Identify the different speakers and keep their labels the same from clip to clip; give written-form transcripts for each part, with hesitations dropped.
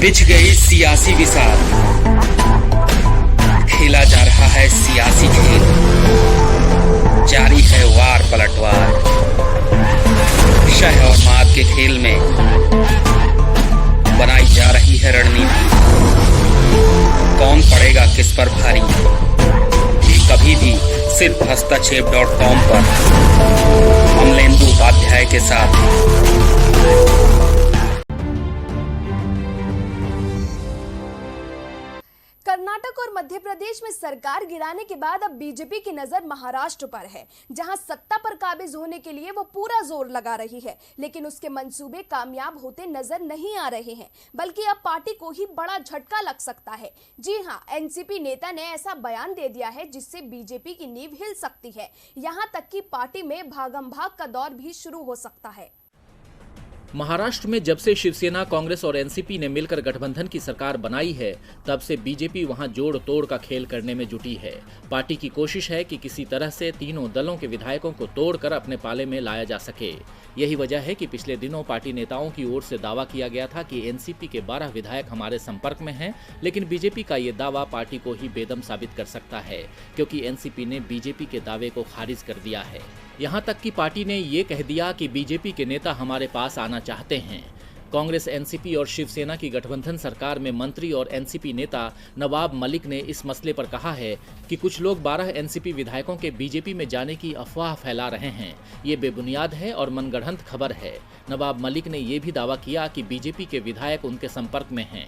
Speaker 1: बिछ गई सियासी विसार, खेला जा रहा है सियासी खेल, जारी है वार पलटवार। शह और मात के खेल में बनाई जा रही है रणनीति। कौन पड़ेगा किस पर भारी, ये कभी भी सिर्फ हस्तक्षेप.com पर अमलेंदु उपाध्याय के साथ।
Speaker 2: कर्नाटक और मध्य प्रदेश में सरकार गिराने के बाद अब बीजेपी की नजर महाराष्ट्र पर है, जहां सत्ता पर काबिज होने के लिए वो पूरा जोर लगा रही है। लेकिन उसके मंसूबे कामयाब होते नजर नहीं आ रहे हैं, बल्कि अब पार्टी को ही बड़ा झटका लग सकता है। जी हां, एनसीपी नेता ने ऐसा बयान दे दिया है जिससे बीजेपी की नींव हिल सकती है। यहां तक कि पार्टी में भागम भाग का दौर भी शुरू हो सकता है।
Speaker 3: महाराष्ट्र में जब से शिवसेना, कांग्रेस और एनसीपी ने मिलकर गठबंधन की सरकार बनाई है, तब से बीजेपी वहां जोड़ तोड़ का खेल करने में जुटी है। पार्टी की कोशिश है कि किसी तरह से तीनों दलों के विधायकों को तोड़कर अपने पाले में लाया जा सके। यही वजह है कि पिछले दिनों पार्टी नेताओं की ओर से दावा किया गया था कि एनसीपी के 12 विधायक हमारे संपर्क में हैं, लेकिन बीजेपी का ये दावा पार्टी को ही बेदम साबित कर सकता है, क्योंकि एनसीपी ने बीजेपी के दावे को खारिज कर दिया है। यहाँ तक कि पार्टी ने ये कह दिया कि बीजेपी के नेता हमारे पास आना चाहते हैं। कांग्रेस, एनसीपी और शिवसेना की गठबंधन सरकार में मंत्री और एनसीपी नेता नवाब मलिक ने इस मसले पर कहा है कि कुछ लोग 12 एनसीपी विधायकों के बीजेपी में जाने की अफवाह फैला रहे हैं। ये बेबुनियाद है और मनगढ़ंत खबर है। नवाब मलिक ने यह भी दावा किया कि बीजेपी के विधायक उनके संपर्क में हैं।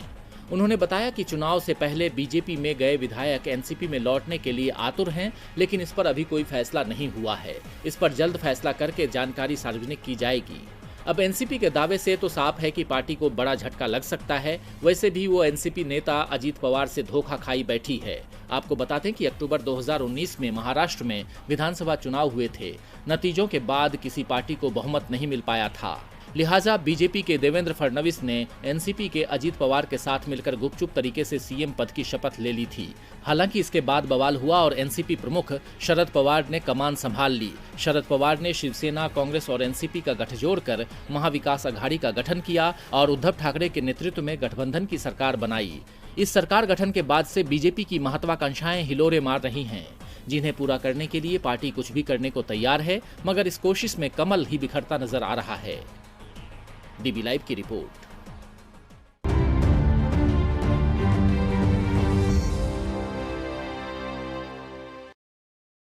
Speaker 3: उन्होंने बताया कि चुनाव से पहले बीजेपी में गए विधायक एनसीपी में लौटने के लिए आतुर हैं, लेकिन इस पर अभी कोई फैसला नहीं हुआ है। इस पर जल्द फैसला करके जानकारी सार्वजनिक की जाएगी। अब एनसीपी के दावे से तो साफ है कि पार्टी को बड़ा झटका लग सकता है। वैसे भी वो एनसीपी नेता अजीत पवार से धोखा खाई बैठी है। आपको बता दें कि अक्टूबर 2019 में महाराष्ट्र में विधानसभा चुनाव हुए थे। नतीजों के बाद किसी पार्टी को बहुमत नहीं मिल पाया था, लिहाजा बीजेपी के देवेंद्र फडणवीस ने एनसीपी के अजीत पवार के साथ मिलकर गुपचुप तरीके से सीएम पद की शपथ ले ली थी। हालांकि इसके बाद बवाल हुआ और एनसीपी प्रमुख शरद पवार ने कमान संभाल ली। शरद पवार ने शिवसेना, कांग्रेस और एनसीपी का गठजोड़ कर महाविकास अघाड़ी का गठन किया और उद्धव ठाकरे के नेतृत्व में गठबंधन की सरकार बनाई। इस सरकार गठन के बाद से बीजेपी की महत्वाकांक्षाएं हिलोरे मार रही हैं, जिन्हें पूरा करने के लिए पार्टी कुछ भी करने को तैयार है, मगर इस कोशिश में कमल ही बिखरता नजर आ रहा है। डीबी लाइव की रिपोर्ट।